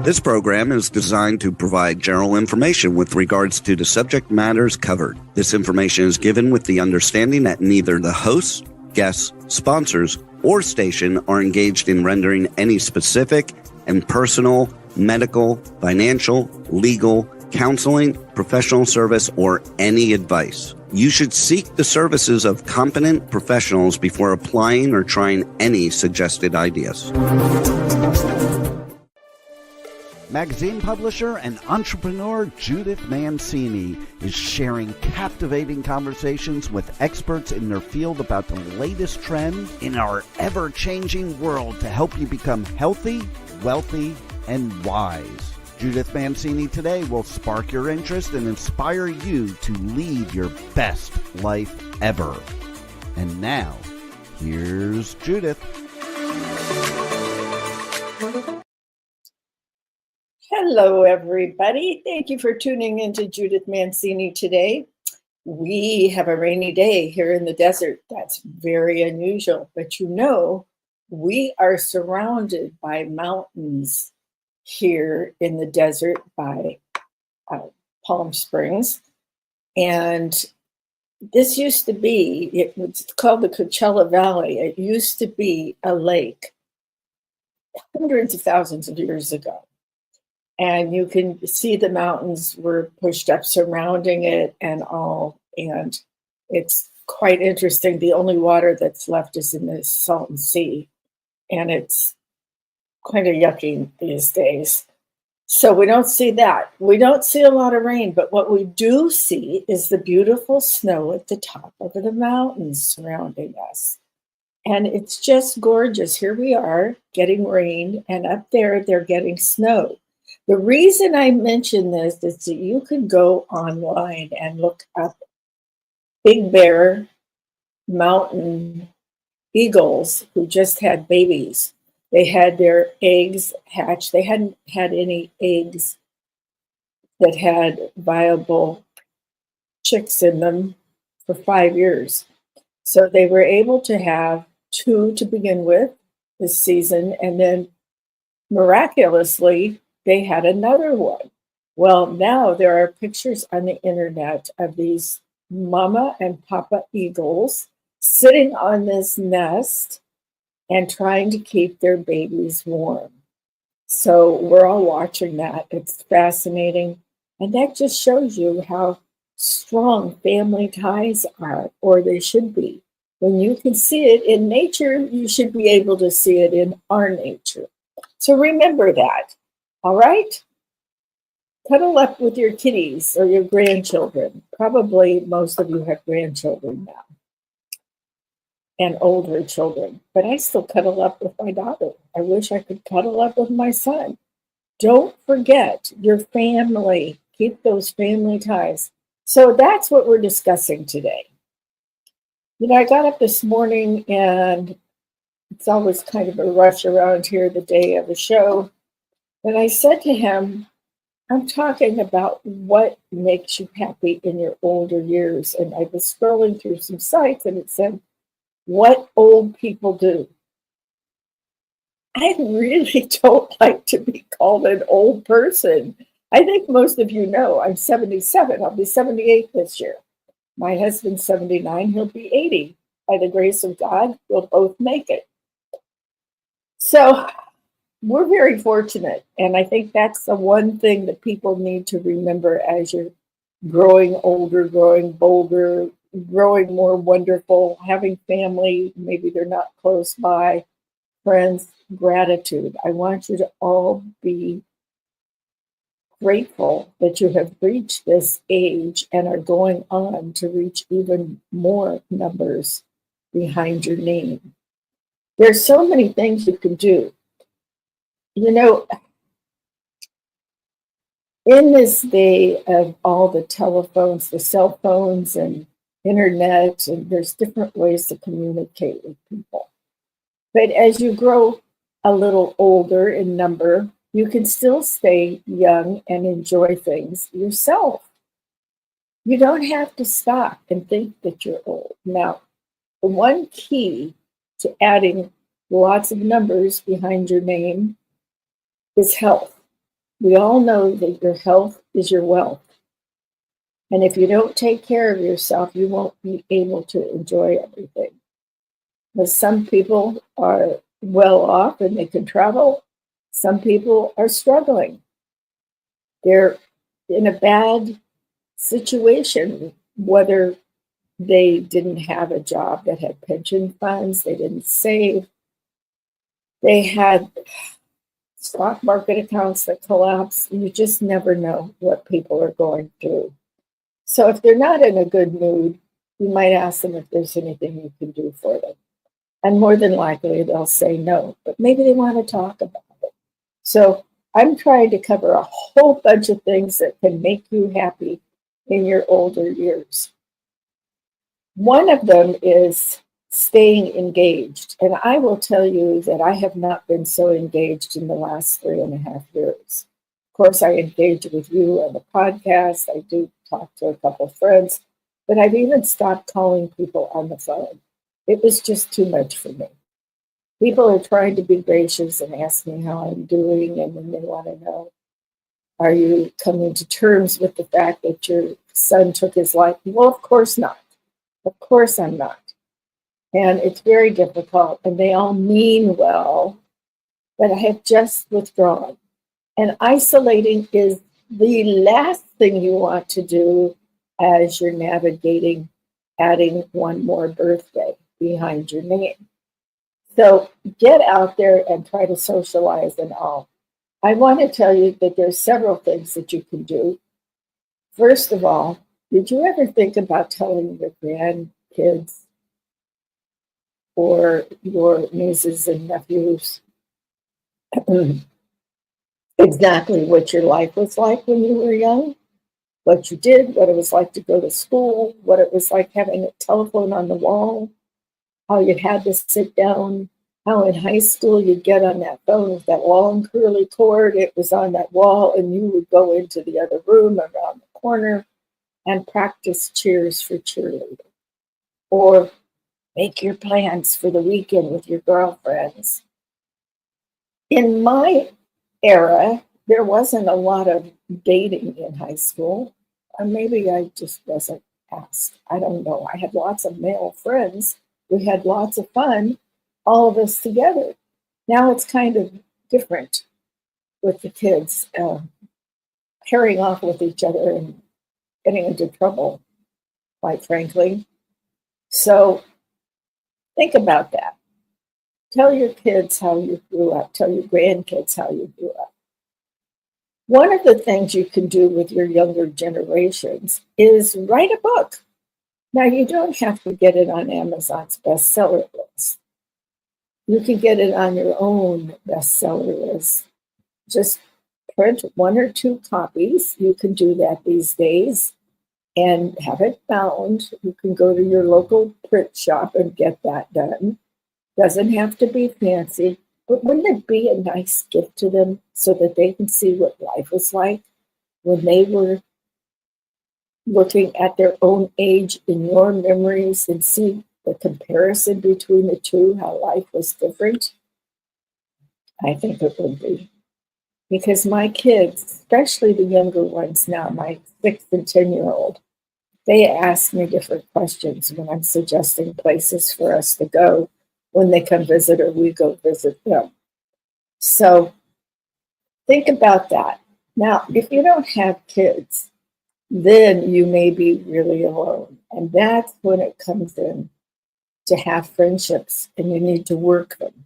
This program is designed to provide general information with regards to the subject matters covered. This information is given with the understanding that neither the hosts, guests, sponsors, or station are engaged in rendering any specific and personal, medical, financial, legal, counseling, professional service, or any advice. You should seek the services of competent professionals before applying or trying any suggested ideas. Magazine publisher and entrepreneur Judith Mancini is sharing captivating conversations with experts in their field about the latest trends in our ever-changing world to help you become healthy, wealthy, and wise. Judith Mancini today will spark your interest and inspire you to lead your best life ever. And now, here's Judith. Hello, everybody. Thank you for tuning into Judith Mancini today. We have a rainy day here in the desert. That's very unusual, but you know, we are surrounded by mountains here in the desert by Palm Springs. And this used to be, it was called the Coachella Valley. It used to be a lake hundreds of thousands of years ago. And you can see the mountains were pushed up surrounding it and all. And it's quite interesting. The only water that's left is in the Salton Sea. And it's kind of yucky these days. So we don't see that. We don't see a lot of rain, but what we do see is the beautiful snow at the top of the mountains surrounding us. And it's just gorgeous. Here we are getting rain, and up there they're getting snow. The reason I mention this is that you can go online and look up Big Bear mountain eagles who just had babies. They had their eggs hatched. They hadn't had any eggs that had viable chicks in them for 5 years. So they were able to have 2 to begin with this season, and then miraculously, they had another one. Well, now there are pictures on the internet of these mama and papa eagles sitting on this nest and trying to keep their babies warm. So we're all watching that. It's fascinating. And that just shows you how strong family ties are, or they should be. When you can see it in nature, you should be able to see it in our nature. So remember that. All right? Cuddle up with your kitties or your grandchildren. Probably most of you have grandchildren now and older children, but I still cuddle up with my daughter. I wish I could cuddle up with my son. Don't forget your family. Keep those family ties. So that's what we're discussing today. You know, I got up this morning, and it's always kind of a rush around here the day of the show. And I said to him, I'm talking about what makes you happy in your older years. And I was scrolling through some sites, and it said, what old people do. I really don't like to be called an old person. I think most of you know I'm 77. I'll be 78 this year. My husband's 79. He'll be 80. By the grace of God, we'll both make it. So we're very fortunate. And I think that's the one thing that people need to remember as you're growing older, growing bolder, growing more wonderful, having family, maybe they're not close by, friends, gratitude. I want you to all be grateful that you have reached this age and are going on to reach even more numbers behind your name. There's so many things you can do. You know, in this day of all the telephones, the cell phones and internet, and there's different ways to communicate with people. But as you grow a little older in number, you can still stay young and enjoy things yourself. You don't have to stop and think that you're old. Now, the one key to adding lots of numbers behind your name is health. We all know that your health is your wealth. And if you don't take care of yourself, you won't be able to enjoy everything. But some people are well off and they can travel. Some people are struggling. They're in a bad situation, whether they didn't have a job that had pension funds, they didn't save, they had stock market accounts that collapsed. You just never know what people are going through. So if they're not in a good mood, you might ask them if there's anything you can do for them. And more than likely, they'll say no, but maybe they want to talk about it. So I'm trying to cover a whole bunch of things that can make you happy in your older years. One of them is staying engaged. And I will tell you that I have not been so engaged in the last 3.5 years. Of course, I engage with you on the podcast. I do talk to a couple of friends, but I've even stopped calling people on the phone. It was just too much for me. People are trying to be gracious and ask me how I'm doing, and then they want to know, are you coming to terms with the fact that your son took his life? Well, of course not. Of course I'm not. And it's very difficult, and they all mean well, but I have just withdrawn. And isolating is the last thing you want to do as you're navigating adding one more birthday behind your name. So get out there and try to socialize and all. I want to tell you that there's several things that you can do. First of all, did you ever think about telling your grandkids or your nieces and nephews exactly what your life was like when you were young? What you did, what it was like to go to school, what it was like having a telephone on the wall, how you had to sit down, how in high school you'd get on that phone with that long curly cord. It was on that wall, and you would go into the other room around the corner and practice cheers for cheerleading. Or make your plans for the weekend with your girlfriends. In my era, there wasn't a lot of dating in high school. Or maybe I just wasn't asked. I don't know. I had lots of male friends. We had lots of fun, all of us together. Now it's kind of different with the kids pairing off with each other and getting into trouble, quite frankly. So think about that. Tell your kids how you grew up. Tell your grandkids how you grew up. One of the things you can do with your younger generations is write a book. Now, you don't have to get it on Amazon's bestseller list. You can get it on your own bestseller list. Just print 1 or 2 copies. You can do that these days and have it bound. You can go to your local print shop and get that done. Doesn't have to be fancy, but wouldn't it be a nice gift to them so that they can see what life was like when they were looking at their own age in your memories and see the comparison between the two, how life was different? I think it would be. Because my kids, especially the younger ones now, my 6 and 10-year-old, they ask me different questions when I'm suggesting places for us to go when they come visit or we go visit them. So think about that. Now, if you don't have kids, then you may be really alone. And that's when it comes in to have friendships, and you need to work them.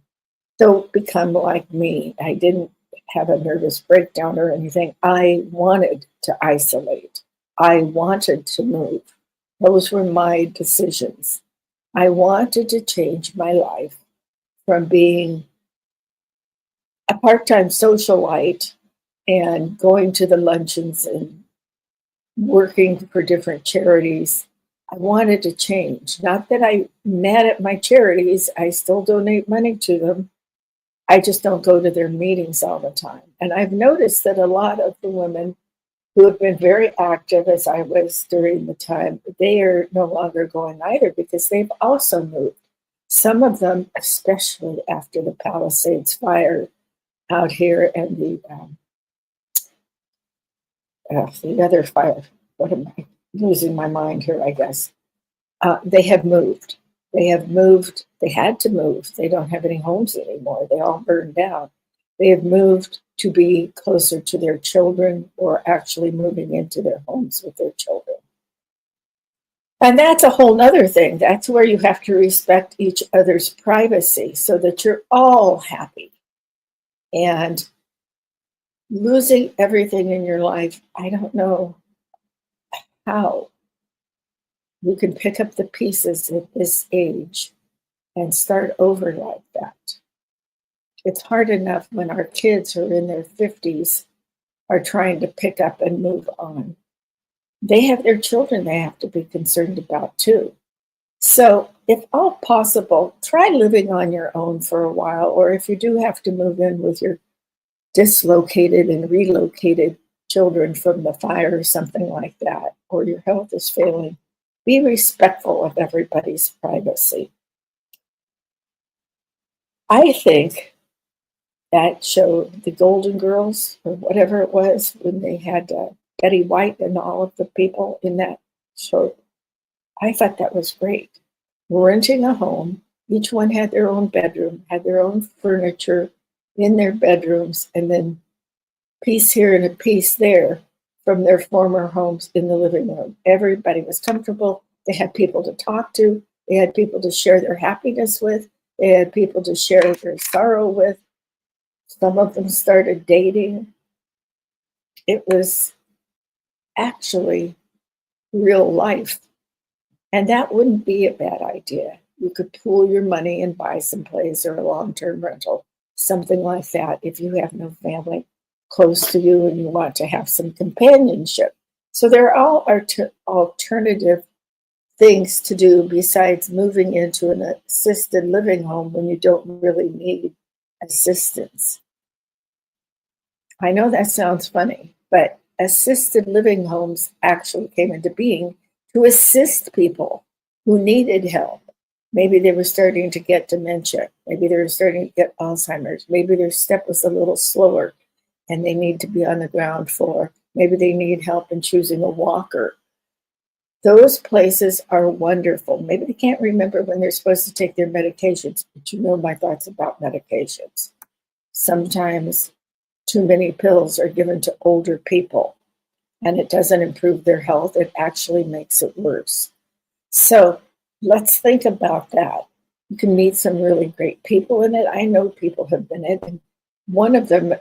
Don't become like me. I didn't have a nervous breakdown or anything. I wanted to isolate. I wanted to move. Those were my decisions. I wanted to change my life from being a part-time socialite and going to the luncheons and working for different charities. I wanted to change. Not that I'm mad at my charities. I still donate money to them. I just don't go to their meetings all the time. And I've noticed that a lot of the women who have been very active, as I was during the time, they are no longer going either because they've also moved. Some of them, especially after the Palisades fire out here and the the other fire. What am I losing my mind here? I guess they have moved. They have moved. They had to move. They don't have any homes anymore. They all burned down. They have moved to be closer to their children, or actually moving into their homes with their children. And that's a whole nother thing. That's where you have to respect each other's privacy so that you're all happy. And losing everything in your life, I don't know how you can pick up the pieces at this age and start over like that. It's hard enough when our kids who are in their 50s are trying to pick up and move on. They have their children they have to be concerned about too. So if all possible, try living on your own for a while, or if you do have to move in with your dislocated and relocated children from the fire or something like that, or your health is failing, be respectful of everybody's privacy. I think that show, The Golden Girls, or whatever it was, when they had Betty White and all of the people in that show, I thought that was great. Renting a home, each one had their own bedroom, had their own furniture in their bedrooms, and then piece here and a piece there from their former homes in the living room. Everybody was comfortable. They had people to talk to. They had people to share their happiness with. They had people to share their sorrow with. Some of them started dating. It was actually real life. And that wouldn't be a bad idea. You could pool your money and buy some place or a long-term rental, something like that, if you have no family close to you and you want to have some companionship. So there are all alternative things to do besides moving into an assisted living home when you don't really need assistance. I know that sounds funny, but assisted living homes actually came into being to assist people who needed help. Maybe they were starting to get dementia. Maybe they were starting to get Alzheimer's. Maybe their step was a little slower and they need to be on the ground floor. Maybe they need help in choosing a walker. Those places are wonderful. Maybe they can't remember when they're supposed to take their medications, but you know my thoughts about medications. Sometimes too many pills are given to older people, and it doesn't improve their health. It actually makes it worse. So let's think about that. You can meet some really great people in it. I know people have been in it. And one of them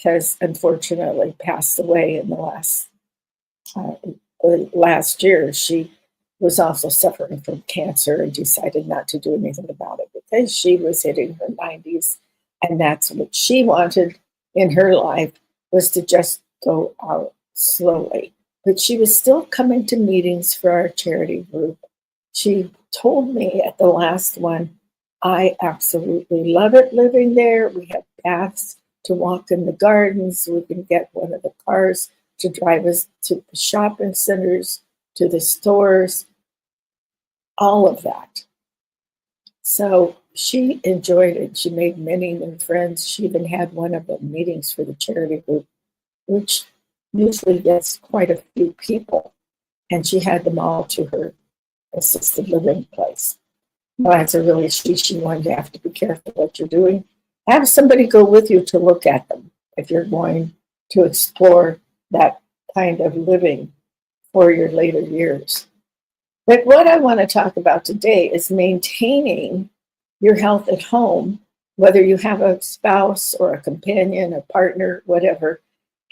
has unfortunately passed away in the last year. She was also suffering from cancer and decided not to do anything about it because she was hitting her 90s. And that's what she wanted in her life, was to just go out slowly. But she was still coming to meetings for our charity group. She told me at the last one, I absolutely love it living there. We have paths to walk in the gardens. We can get one of the cars to drive us to the shopping centers, to the stores, all of that. So she enjoyed it. She made many new friends. She even had one of the meetings for the charity group, which usually gets quite a few people. And she had them all to her assisted living place. Well, that's a really she wanted to have to be careful what you're doing. Have somebody go with you to look at them if you're going to explore that kind of living for your later years. But what I want to talk about today is maintaining your health at home, whether you have a spouse or a companion, a partner, whatever,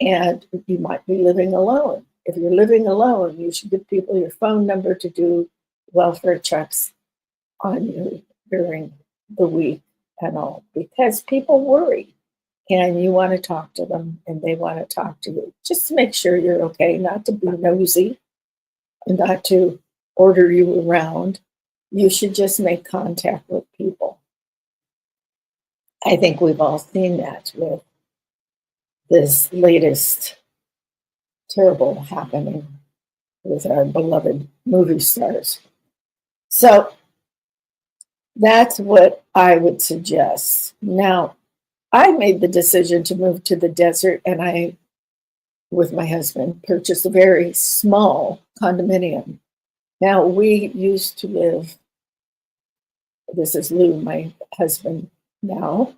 and you might be living alone. If you're living alone, you should give people your phone number to do welfare checks on you during the week and all, because people worry and you want to talk to them and they want to talk to you. Just to make sure you're okay, not to be nosy, not to order you around. You should just make contact with people. I think we've all seen that with this latest terrible happening with our beloved movie stars. So that's what I would suggest. Now, I made the decision to move to the desert, and I with my husband, purchased a very small condominium. Now, we used to live, this is Lou, my husband now,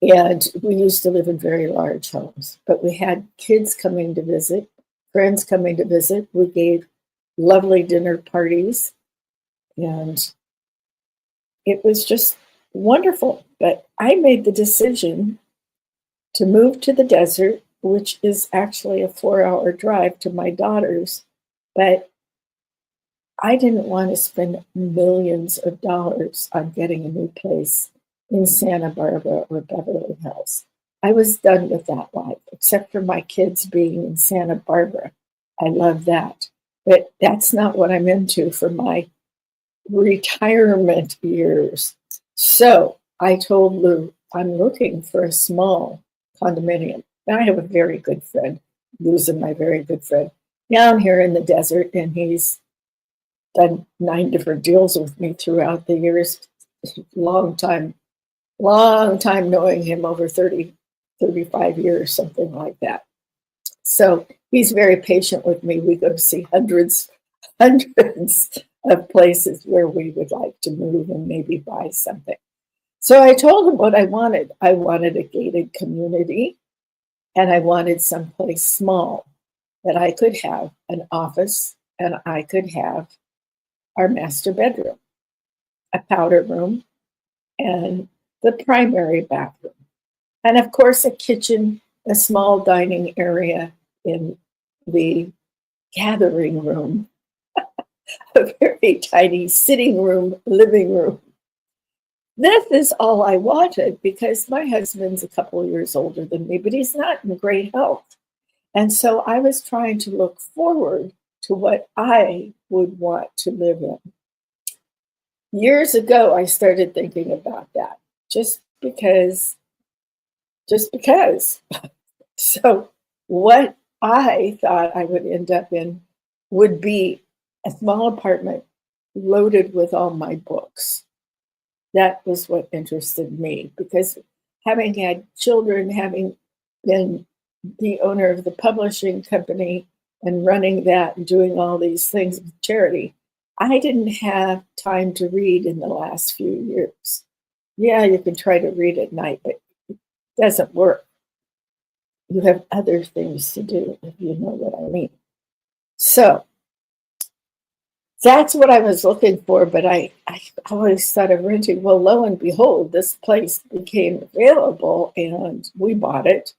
and we used to live in very large homes, but we had kids coming to visit, friends coming to visit. We gave lovely dinner parties, and it was just wonderful. But I made the decision to move to the desert, which is actually a 4-hour drive to my daughter's, but I didn't want to spend millions of dollars on getting a new place in Santa Barbara or Beverly Hills. I was done with that life, except for my kids being in Santa Barbara. I love that. But that's not what I'm into for my retirement years. So I told Lou, I'm looking for a small condominium. And I have a very good friend, Lou's my very good friend, down here in the desert, and he's done 9 different deals with me throughout the years. Long time knowing him, over 30, 35 years, something like that. So he's very patient with me. We go to see hundreds of places where we would like to move and maybe buy something. So I told him what I wanted. I wanted a gated community, and I wanted someplace small that I could have an office, and I could have our master bedroom, a powder room, and the primary bathroom. And of course, a kitchen, a small dining area in the gathering room, a very tiny sitting room, living room. This is all I wanted because my husband's a couple of years older than me, but he's not in great health. And so I was trying to look forward to what I would want to live in. Years ago, I started thinking about that just because. So what I thought I would end up in would be a small apartment loaded with all my books. That was what interested me, because having had children, having been the owner of the publishing company and running that and doing all these things with charity, I didn't have time to read in the last few years. Yeah, you can try to read at night, but it doesn't work. You have other things to do, if you know what I mean. So that's what I was looking for, but I always thought of renting. Well, lo and behold, this place became available, and we bought it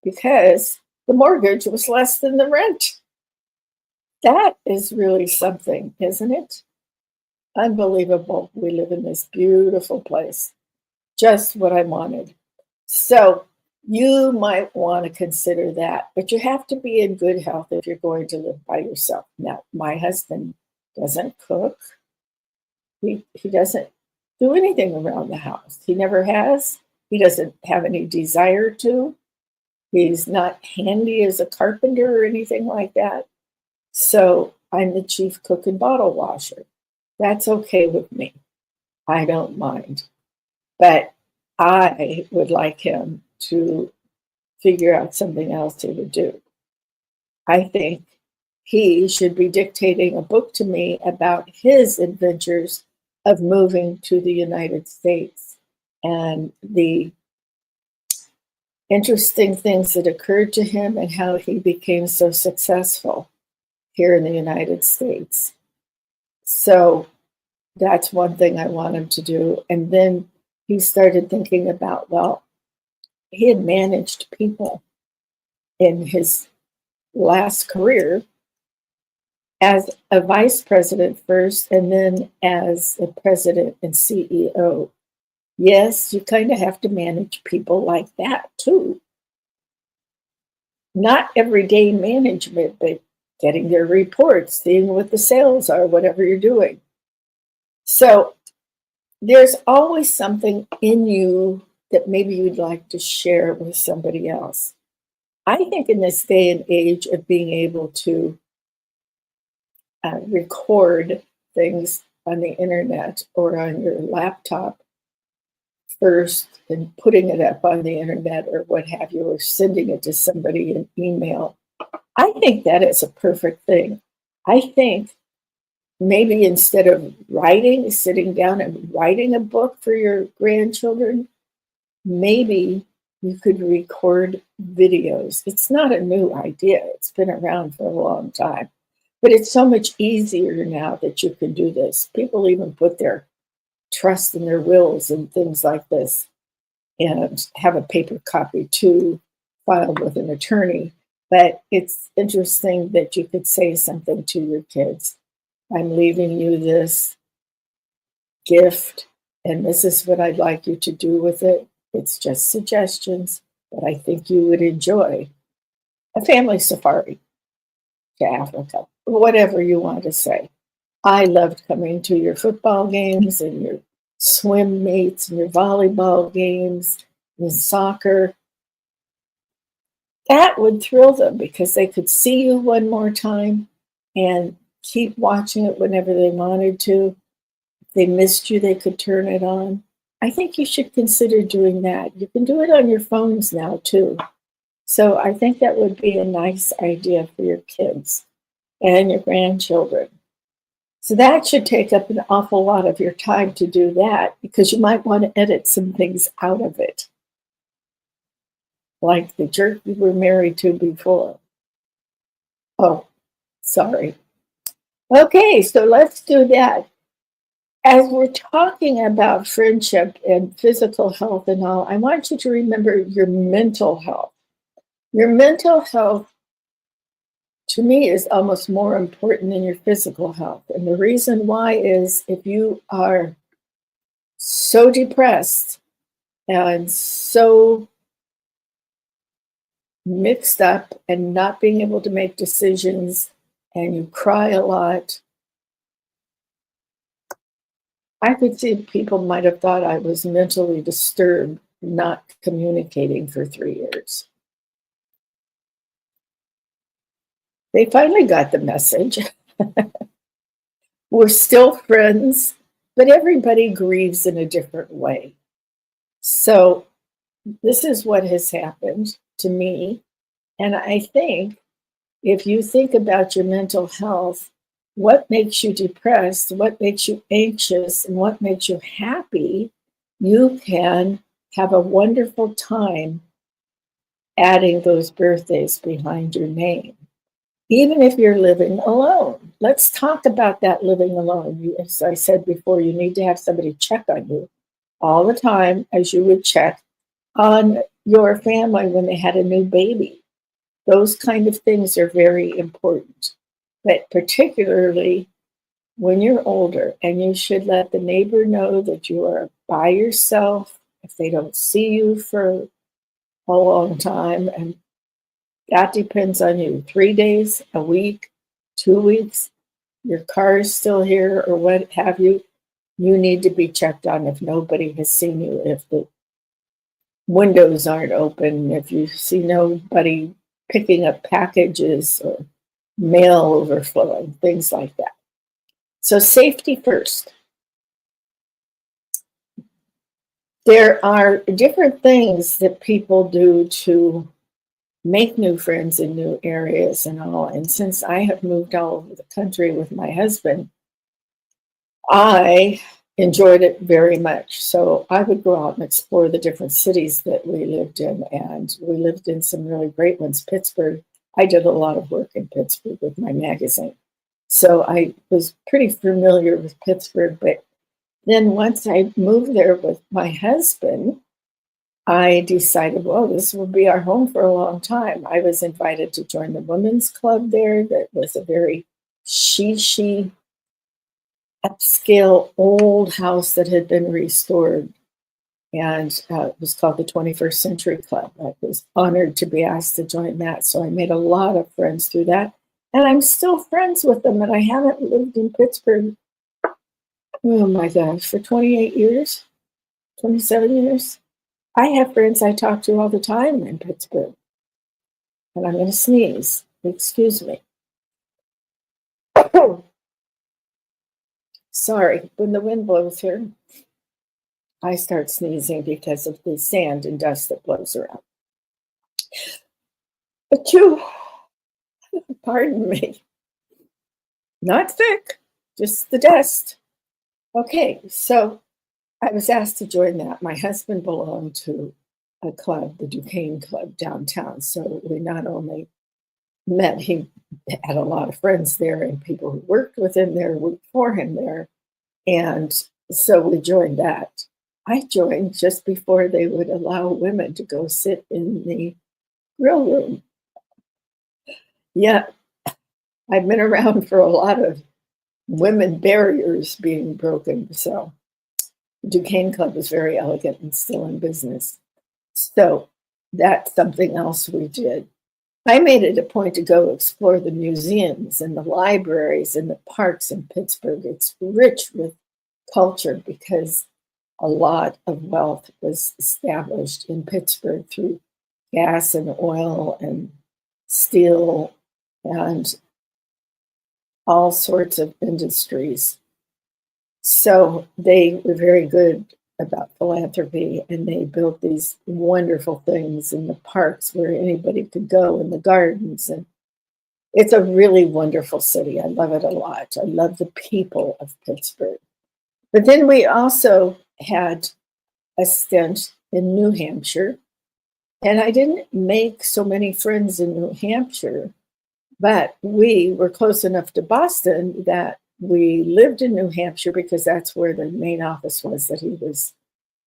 because the mortgage was less than the rent. That is really something, isn't it? Unbelievable. We live in this beautiful place. Just what I wanted. So you might want to consider that, but you have to be in good health if you're going to live by yourself. Now, my husband doesn't cook. He doesn't do anything around the house. He never has. He doesn't have any desire to. He's not handy as a carpenter or anything like that. So I'm the chief cook and bottle washer. That's okay with me. I don't mind. But I would like him to figure out something else he would do. I think he should be dictating a book to me about his adventures of moving to the United States and the interesting things that occurred to him and how he became so successful here in the United States. So that's one thing I want him to do. And then he started thinking about, well, he had managed people in his last career as a vice president first, and then as a president and CEO. Yes, you kind of have to manage people like that too. Not everyday management, but getting their reports, seeing what the sales are, whatever you're doing. So there's always something in you that maybe you'd like to share with somebody else. I think in this day and age of being able to record things on the internet or on your laptop first and putting it up on the internet or what have you, or sending it to somebody in email, I think that is a perfect thing. I think maybe instead of sitting down and writing a book for your grandchildren, maybe you could record videos. It's not a new idea, it's been around for a long time, but it's so much easier now that you can do this. People even put their trust in their wills and things like this and have a paper copy too filed with an attorney. But it's interesting that you could say something to your kids. I'm leaving you this gift, and this is what I'd like you to do with it. It's just suggestions, but I think you would enjoy a family safari to Africa, whatever you want to say. I loved coming to your football games and your swim meets and your volleyball games and soccer. That would thrill them because they could see you one more time and keep watching it whenever they wanted to. If they missed you, they could turn it on. I think you should consider doing that. You can do it on your phones now too. So I think that would be a nice idea for your kids and your grandchildren. So that should take up an awful lot of your time to do that, because you might want to edit some things out of it, like the jerk you were married to before. Oh, sorry. Okay, so let's do that. As we're talking about friendship and physical health and all, I want you to remember your mental health. Your mental health, to me, is almost more important than your physical health. And the reason why is if you are so depressed and so mixed up and not being able to make decisions and you cry a lot, I could see people might have thought I was mentally disturbed, not communicating for 3 years. They finally got the message. We're still friends, but everybody grieves in a different way. So this is what has happened to me. And I think if you think about your mental health, what makes you depressed, what makes you anxious, and what makes you happy, you can have a wonderful time adding those birthdays behind your name, even if you're living alone. Let's talk about that living alone. As I said before, you need to have somebody check on you all the time, as you would check on your family when they had a new baby. Those kind of things are very important, but particularly when you're older, and you should let the neighbor know that you are by yourself if they don't see you for a long time. And that depends on you. 3 days, a week, 2 weeks, your car is still here or what have you. You need to be checked on if nobody has seen you, if the windows aren't open, if you see nobody picking up packages or mail overflowing, things like that. So safety first. There are different things that people do to make new friends in new areas and all. And since I have moved all over the country with my husband, I enjoyed it very much. So I would go out and explore the different cities that we lived in. And we lived in some really great ones. Pittsburgh, I did a lot of work in Pittsburgh with my magazine. So I was pretty familiar with Pittsburgh. But then once I moved there with my husband, I decided, well, this will be our home for a long time. I was invited to join the women's club there. That was a very she upscale old house that had been restored. And it was called the 21st Century Club. I was honored to be asked to join that. So I made a lot of friends through that. And I'm still friends with them. And I haven't lived in Pittsburgh, oh my gosh, for 28 years, 27 years. I have friends I talk to all the time in Pittsburgh. And I'm going to sneeze. Excuse me. Sorry, when the wind blows here, I start sneezing because of the sand and dust that blows around. But Pardon me. Not thick, just the dust. Okay, so I was asked to join that. My husband belonged to a club, the Duquesne Club downtown. So we not only met, he had a lot of friends there and people who worked with him there, worked for him there. And so we joined that. I joined just before they would allow women to go sit in the grill room. Yeah, I've been around for a lot of women barriers being broken. So Duquesne Club is very elegant and still in business. So that's something else we did. I made it a point to go explore the museums and the libraries and the parks in Pittsburgh. It's rich with culture because a lot of wealth was established in Pittsburgh through gas and oil and steel and all sorts of industries. So they were very good about philanthropy, and they built these wonderful things in the parks where anybody could go, in the gardens. And it's a really wonderful city. I love it a lot. I love the people of Pittsburgh. But then we also had a stint in New Hampshire, and I didn't make so many friends in New Hampshire, but we were close enough to Boston that we lived in New Hampshire because that's where the main office was that he was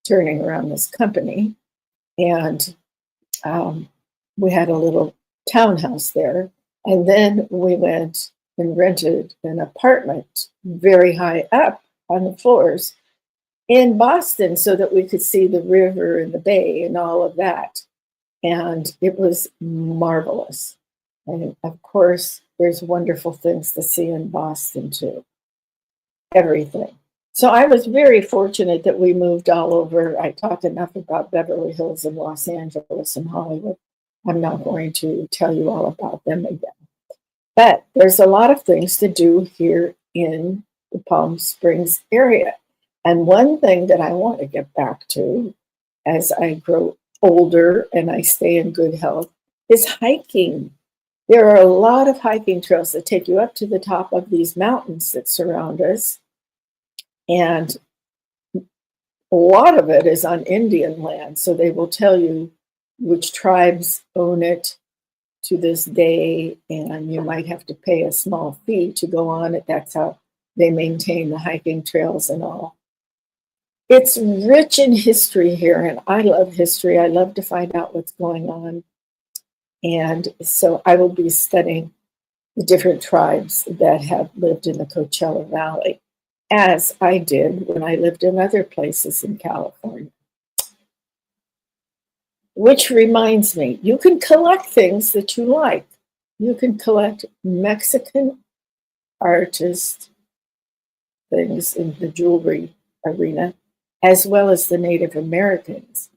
turning around this company. And we had a little townhouse there. And then we went and rented an apartment very high up on the floors in Boston so that we could see the river and the bay and all of that. And it was marvelous. And of course, there's wonderful things to see in Boston too. Everything. So I was very fortunate that we moved all over. I talked enough about Beverly Hills and Los Angeles and Hollywood. I'm not going to tell you all about them again. But there's a lot of things to do here in the Palm Springs area. And one thing that I want to get back to as I grow older and I stay in good health is hiking. There are a lot of hiking trails that take you up to the top of these mountains that surround us. And a lot of it is on Indian land. So they will tell you which tribes own it to this day. And you might have to pay a small fee to go on it. That's how they maintain the hiking trails and all. It's rich in history here. And I love history. I love to find out what's going on. And so I will be studying the different tribes that have lived in the Coachella Valley, as I did when I lived in other places in California. Which reminds me, you can collect things that you like. You can collect Mexican artist things in the jewelry arena, as well as the Native Americans.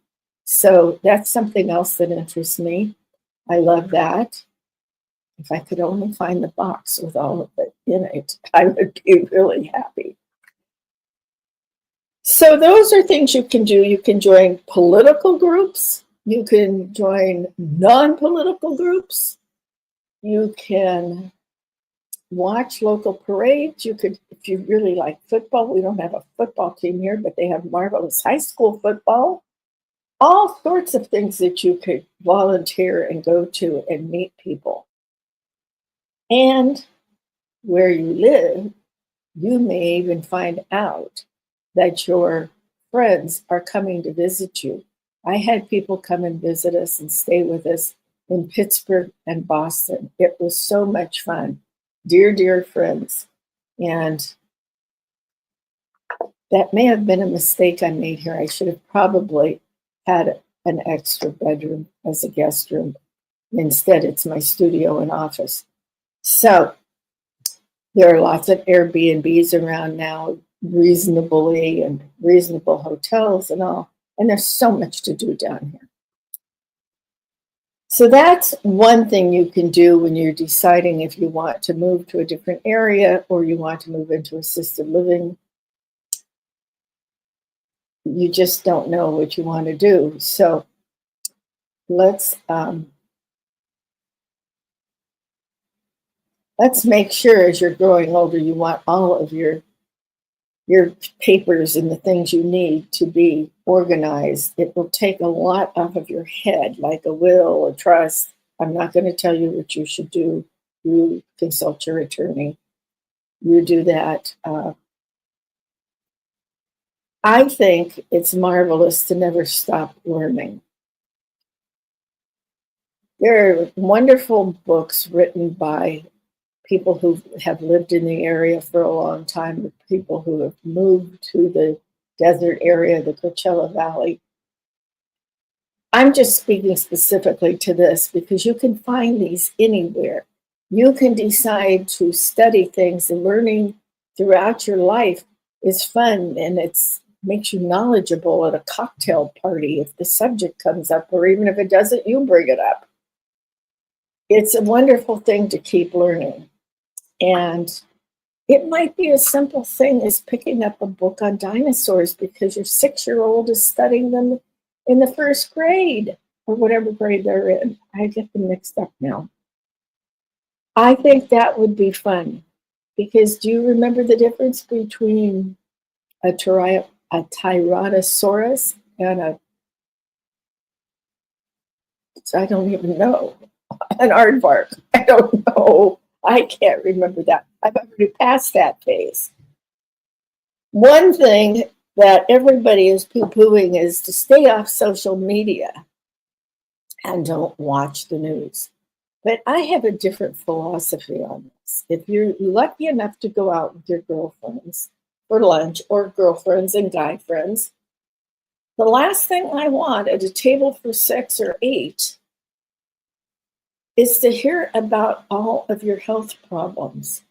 So that's something else that interests me. I love that. If I could only find the box with all of it in it, I would be really happy. So those are things you can do. You can join political groups. You can join non-political groups. You can watch local parades. You could, if you really like football, we don't have a football team here, but they have marvelous high school football. All sorts of things that you could volunteer and go to and meet people. And where you live, you may even find out that your friends are coming to visit you. I had people come and visit us and stay with us in Pittsburgh and Boston. It was so much fun. Dear, dear friends. And that may have been a mistake I made here. I should have probably had an extra bedroom as a guest room. Instead, it's my studio and office. So there are lots of Airbnbs around now, reasonably, and reasonable hotels and all. And there's so much to do down here. So that's one thing you can do when you're deciding if you want to move to a different area or you want to move into assisted living. You just don't know what you want to do. So let's Let's make sure as you're growing older, you want all of your papers and the things you need to be organized. It will take a lot off of your head, like a will, a trust. I'm not going to tell you what you should do. You consult your attorney. You do that. I think it's marvelous to never stop learning. There are wonderful books written by people who have lived in the area for a long time, people who have moved to the desert area, the Coachella Valley. I'm just speaking specifically to this because you can find these anywhere. You can decide to study things, and learning throughout your life is fun, and it's makes you knowledgeable at a cocktail party if the subject comes up, or even if it doesn't, you bring it up. It's a wonderful thing to keep learning. And it might be a simple thing as picking up a book on dinosaurs because your 6-year-old is studying them in the first grade or whatever grade they're in. I get them mixed up now. I think that would be fun because do you remember the difference between a Tyrannosaurus and I don't even know, an aardvark? I don't know. I can't remember that. I've already passed that phase. One thing that everybody is poo-pooing is to stay off social media and don't watch the news. But I have a different philosophy on this. If you're lucky enough to go out with your girlfriends for lunch, or girlfriends and guy friends, the last thing I want at a table for 6 or 8 is to hear about all of your health problems.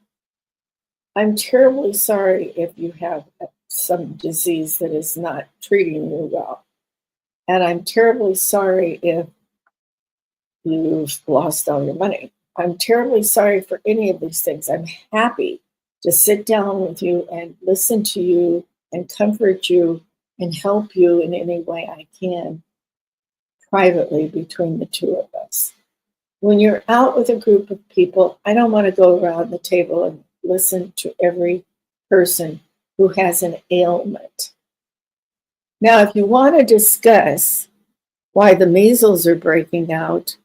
I'm terribly sorry if you have some disease that is not treating you well. And I'm terribly sorry if you've lost all your money. I'm terribly sorry for any of these things. I'm happy to sit down with you and listen to you and comfort you and help you in any way I can privately between the two of us. When you're out with a group of people, I don't want to go around the table and listen to every person who has an ailment. Now, if you want to discuss why the measles are breaking out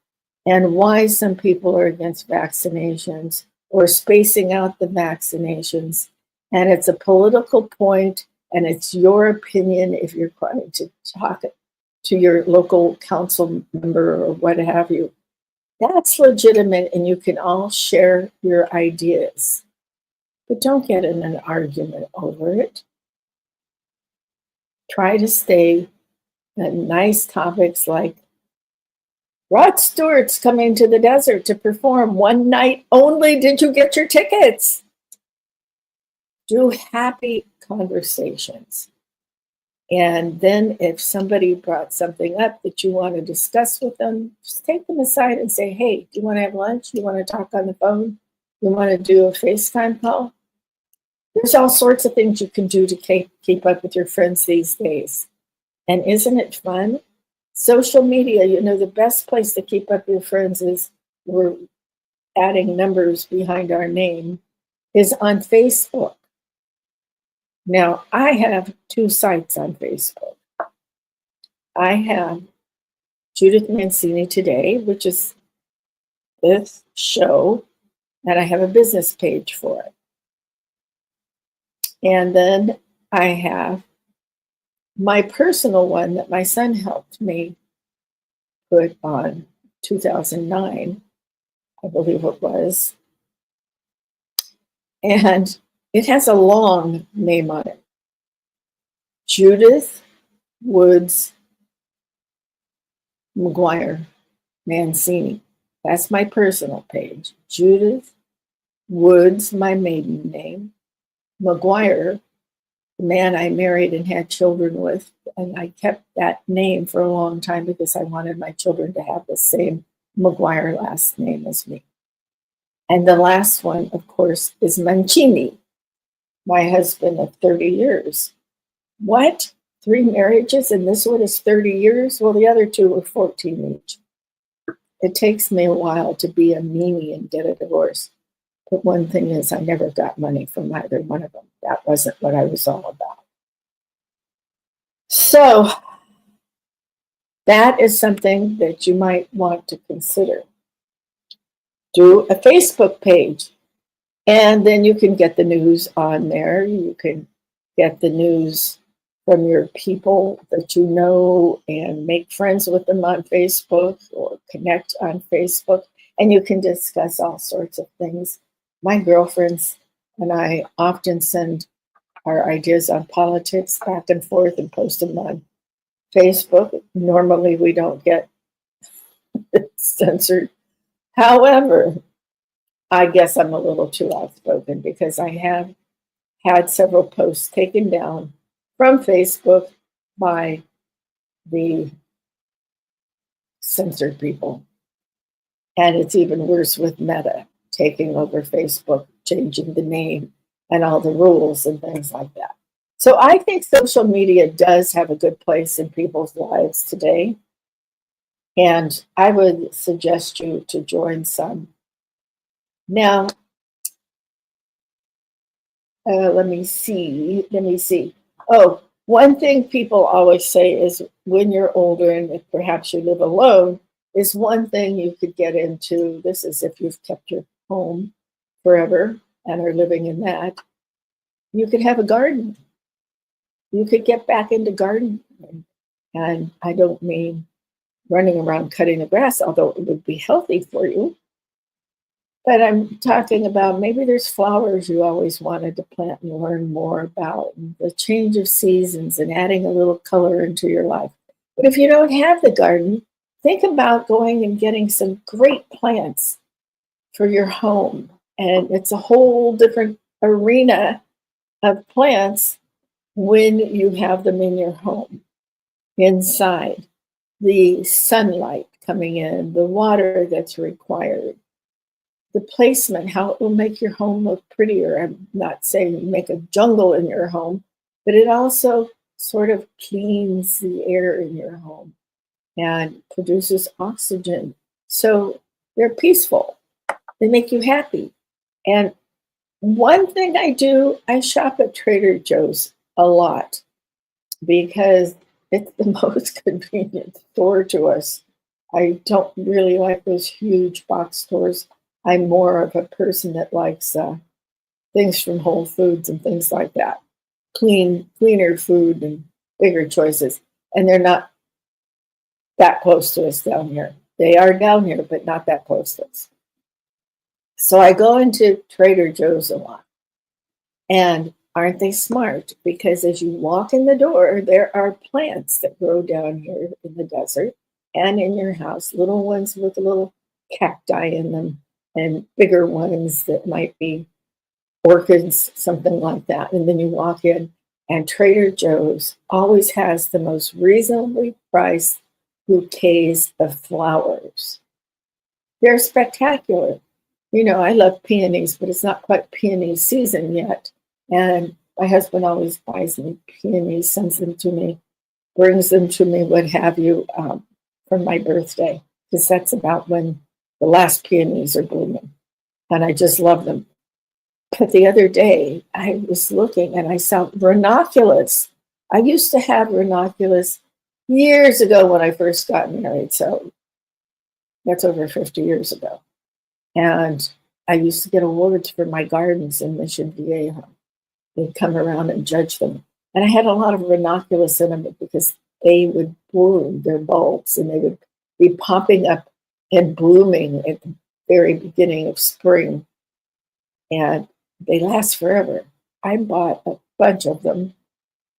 and why some people are against vaccinations or spacing out the vaccinations, and it's a political point and it's your opinion if you're going to talk to your local council member or what have you, that's legitimate and you can all share your ideas. But don't get in an argument over it. Try to stay at nice topics like Rod Stewart's coming to the desert to perform one night only. Did you get your tickets? Do happy conversations. And then if somebody brought something up that you want to discuss with them, just take them aside and say, hey, do you want to have lunch? Do you want to talk on the phone? Do you want to do a FaceTime call? There's all sorts of things you can do to keep up with your friends these days. And isn't it fun? Social media, the best place to keep up with your friends is we're adding numbers behind our name, is on Facebook. Now, I have 2 sites on Facebook. I have Judith Mancini Today, which is this show, and I have a business page for it. And then I have my personal one that my son helped me put on 2009, I believe it was. And it has a long name on it. Judith Woods McGuire Mancini. That's my personal page. Judith Woods, my maiden name. McGuire, the man I married and had children with. And I kept that name for a long time because I wanted my children to have the same McGuire last name as me. And the last one, of course, is Mancini, my husband of 30 years. What? 3 marriages and this one is 30 years? Well, the other 2 were 14 each. It takes me a while to be a meanie and get a divorce. But one thing is, I never got money from either one of them. That wasn't what I was all about. So that is something that you might want to consider. Do a Facebook page, and then you can get the news on there. You can get the news from your people that you know and make friends with them on Facebook or connect on Facebook, and you can discuss all sorts of things. My girlfriends and I often send our ideas on politics back and forth and post them on Facebook. Normally, we don't get censored. However, I guess I'm a little too outspoken because I have had several posts taken down from Facebook by the censored people. And it's even worse with Meta taking over Facebook, changing the name and all the rules and things like that. So I think social media does have a good place in people's lives today. And I would suggest you to join some. Now, let me see. Oh, one thing people always say is when you're older and if perhaps you live alone, is one thing you could get into. This is if you've kept your home forever and are living in that. You could have a garden. You could get back into gardening. And I don't mean running around cutting the grass, although it would be healthy for you. But I'm talking about maybe there's flowers you always wanted to plant and learn more about, and the change of seasons and adding a little color into your life. But if you don't have the garden, think about going and getting some great plants for your home. And it's a whole different arena of plants when you have them in your home, inside, the sunlight coming in, the water that's required, the placement, how it will make your home look prettier. I'm not saying make a jungle in your home, but it also sort of cleans the air in your home and produces oxygen. So they're peaceful. They make you happy. And one thing I do, I shop at Trader Joe's a lot because it's the most convenient store to us. I don't really like those huge box stores. I'm more of a person that likes things from Whole Foods and things like that. Cleaner food and bigger choices. And they're not that close to us down here. They are down here, but not that close to us. So I go into Trader Joe's a lot. And aren't they smart? Because as you walk in the door, there are plants that grow down here in the desert and in your house, little ones with a little cacti in them and bigger ones that might be orchids, something like that. And then you walk in, and Trader Joe's always has the most reasonably priced bouquets of flowers. They're spectacular. You know, I love peonies, but it's not quite peony season yet. And my husband always buys me peonies, sends them to me, brings them to me, what have you, for my birthday, because that's about when the last peonies are blooming. And I just love them. But the other day, I was looking and I saw ranunculus. I used to have ranunculus years ago when I first got married. So that's over 50 years ago. And I used to get awards for my gardens in Mission Viejo. They'd come around and judge them. And I had a lot of ranunculus in them because they would bloom, their bulbs, and they would be popping up and blooming at the very beginning of spring. And they last forever. I bought a bunch of them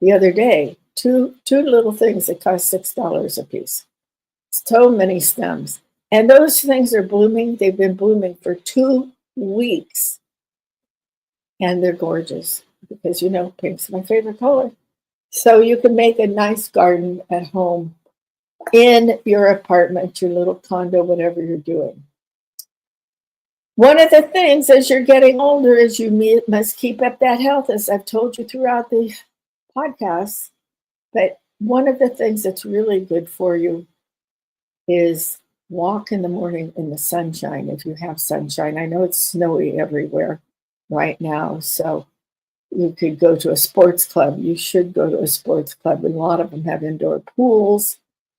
the other day, two little things that cost $6 a piece. So many stems. And those things are blooming. They've been blooming for 2 weeks. And they're gorgeous because, you know, pink's my favorite color. So you can make a nice garden at home in your apartment, your little condo, whatever you're doing. One of the things as you're getting older is you must keep up that health, as I've told you throughout the podcast. But one of the things that's really good for you is walk in the morning in the sunshine if you have sunshine. I know it's snowy everywhere right now, so you could go to a sports club. You should go to a sports club. A lot of them have indoor pools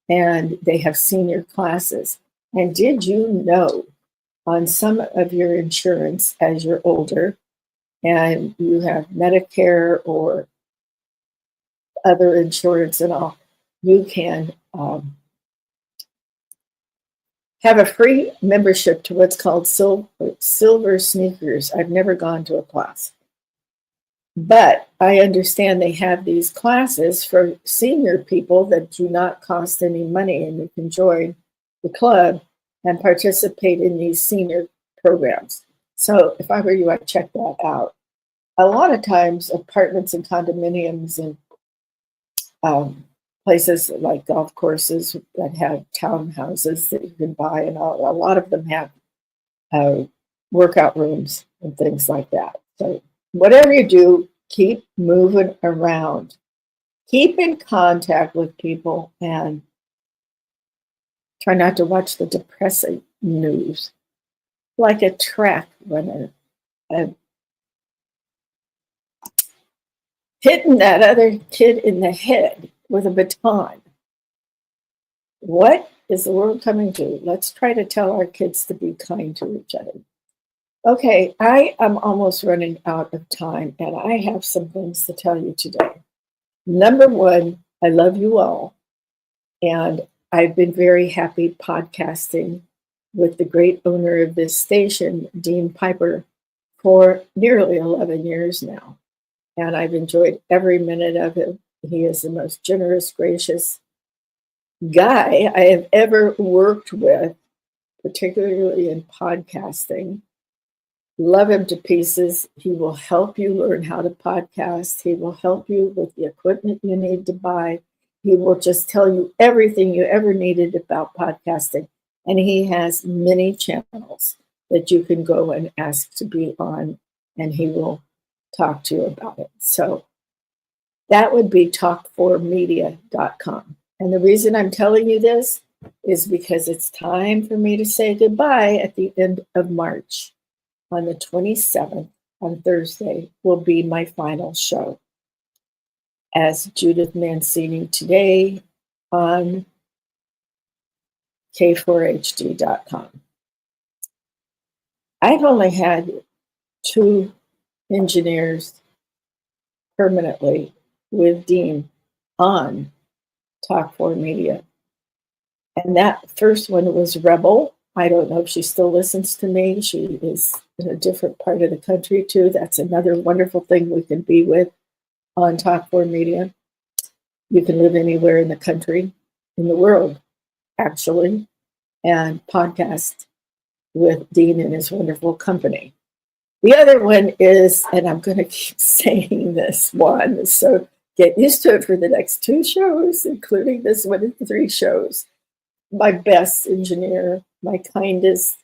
and they have senior classes. And did you know on some of your insurance as you're older and you have Medicare or other insurance and all, you can have a free membership to what's called silver sneakers. I've never gone to a class, but I understand they have these classes for senior people that do not cost any money, and you can join the club and participate in these senior programs. So if I were you, I'd check that out. A lot of times, apartments and condominiums and places like golf courses that have townhouses that you can buy, and all, a lot of them have workout rooms and things like that. So whatever you do, keep moving around. Keep in contact with people and try not to watch the depressing news. Like a track runner hitting that other kid in the head with a baton. What is the world coming to? Let's try to tell our kids to be kind to each other. Okay, I am almost running out of time, and I have some things to tell you today. Number one, I love you all, and I've been very happy podcasting with the great owner of this station, Dean Piper, for nearly 11 years now, and I've enjoyed every minute of it. He is the most generous, gracious guy I have ever worked with, particularly in podcasting. Love him to pieces. He will help you learn how to podcast. He will help you with the equipment you need to buy. He will just tell you everything you ever needed about podcasting. And he has many channels that you can go and ask to be on, and he will talk to you about it. So that would be talk4media.com. And the reason I'm telling you this is because it's time for me to say goodbye at the end of March. On the 27th, on Thursday, will be my final show as Judith Mancini today on k4hd.com. I've only had 2 engineers permanently with Dean on Talk 4 Media. And that first one was Rebel. I don't know if she still listens to me. She is in a different part of the country too. That's another wonderful thing we can be with on Talk 4 Media. You can live anywhere in the country, in the world, actually, and podcast with Dean and his wonderful company. The other one is, and I'm going to keep saying this one, so get used to it for the next 2 shows, including this one and 3 shows. My best engineer, my kindest,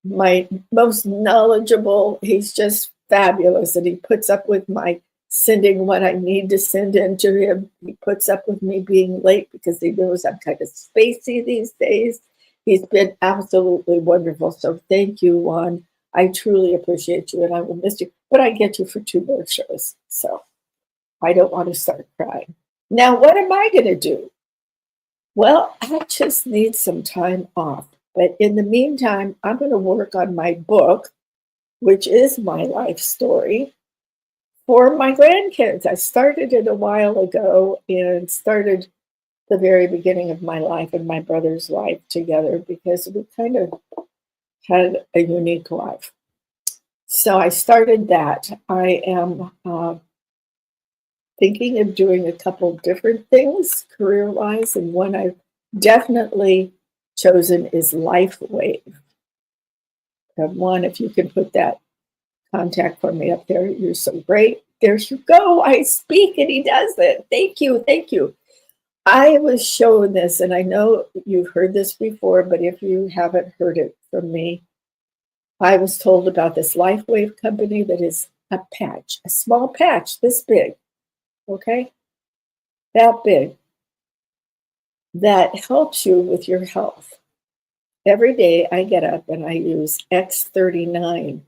my most knowledgeable. He's just fabulous, and he puts up with my sending what I need to send in to him. He puts up with me being late because he knows I'm kind of spacey these days. He's been absolutely wonderful. So thank you, Juan. I truly appreciate you, and I will miss you. But I get you for 2 more shows, so I don't want to start crying. Now, what am I going to do? Well, I just need some time off. But in the meantime, I'm going to work on my book, which is my life story, for my grandkids. I started it a while ago and started the very beginning of my life and my brother's life together because we kind of had a unique life. So I started that. I am thinking of doing a couple different things career-wise, and one I've definitely chosen is LifeWave. One, if you can put that contact for me up there, you're so great. There you go. I speak and he does it. Thank you. Thank you. I was shown this, and I know you've heard this before, but if you haven't heard it from me, I was told about this LifeWave company that is a patch, a small patch this big, okay? That big, that helps you with your health. every day I get up and I use X39,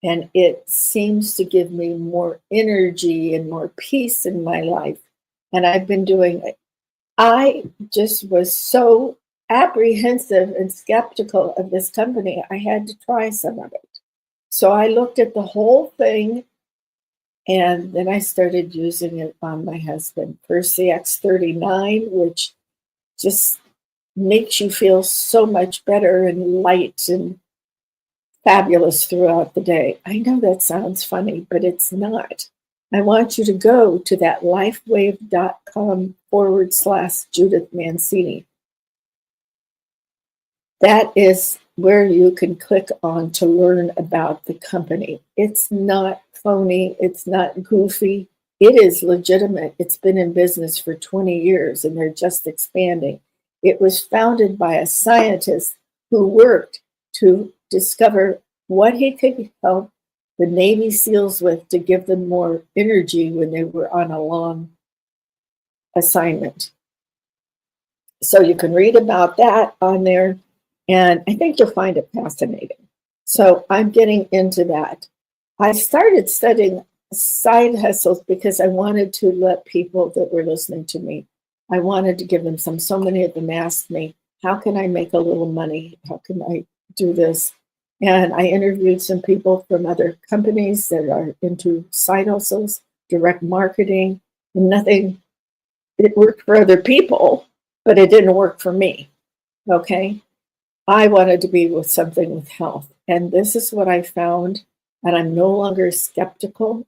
and it seems to give me more energy and more peace in my life. And I've been doing it. I just was so apprehensive and skeptical of this company. I had to try some of it. So I looked at the whole thing, and then I started using it on my husband. First the X39, which just makes you feel so much better and light and fabulous throughout the day. I know that sounds funny, but it's not. I want you to go to that lifewave.com/Judith Mancini. That is where you can click on to learn about the company. It's not phony, it's not goofy. It is legitimate. It's been in business for 20 years and they're just expanding. It was founded by a scientist who worked to discover what he could help the Navy SEALs with to give them more energy when they were on a long assignment. So you can read about that on there, and I think you'll find it fascinating. So I'm getting into that. I started studying side hustles because I wanted to let people that were listening to me, I wanted to give them some. So many of them asked me, how can I make a little money? How can I do this? And I interviewed some people from other companies that are into side hustles, direct marketing, and nothing. It worked for other people, but it didn't work for me. Okay. I wanted to be with something with health. And this is what I found. And I'm no longer skeptical.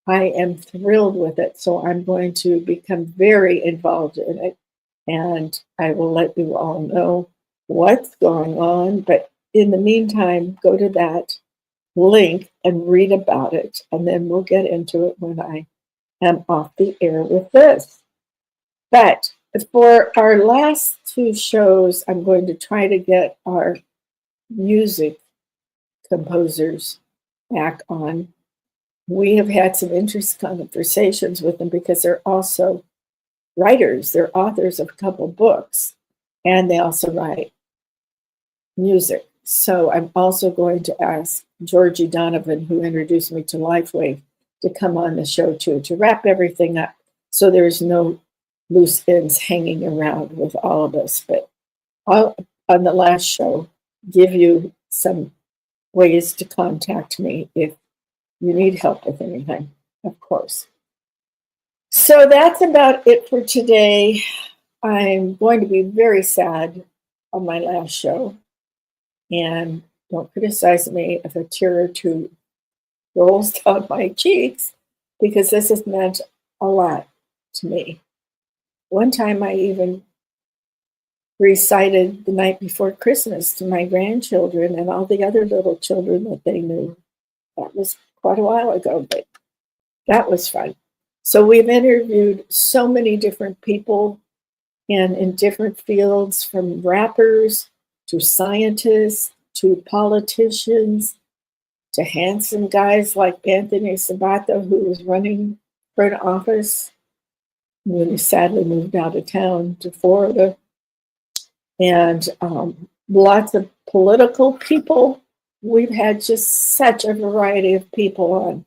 I am thrilled with it. So I'm going to become very involved in it. And I will let you all know what's going on. But in the meantime, go to that link and read about it. And then we'll get into it when I am off the air with this. But for our last two shows, I'm going to try to get our music composers back on. We have had some interesting conversations with them because they're also writers. They're authors of a couple books, and they also write music. So I'm also going to ask Georgie Donovan, who introduced me to LifeWave, to come on the show too, to wrap everything up so there's no loose ends hanging around with all of us. But I'll, on the last show, give you some ways to contact me if you need help with anything, of course. So that's about it for today. I'm going to be very sad on my last show. And don't criticize me if a tear or two rolls down my cheeks, because this has meant a lot to me. One time I even recited the night before Christmas to my grandchildren and all the other little children that they knew. That was quite a while ago, but that was fun. So we've interviewed so many different people and in different fields, from rappers to scientists to politicians to handsome guys like Anthony Sabato, who was running for an office when he sadly moved out of town to Florida, and lots of political people. We've had just such a variety of people on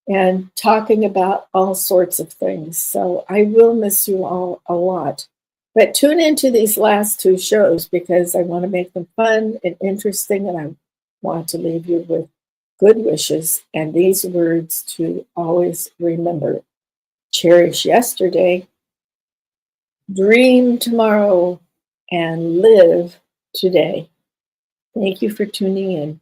and talking about all sorts of things. So I will miss you all a lot. But tune into these last two shows because I want to make them fun and interesting, and I want to leave you with good wishes and these words to always remember. Cherish yesterday, dream tomorrow, and live today. Thank you for tuning in.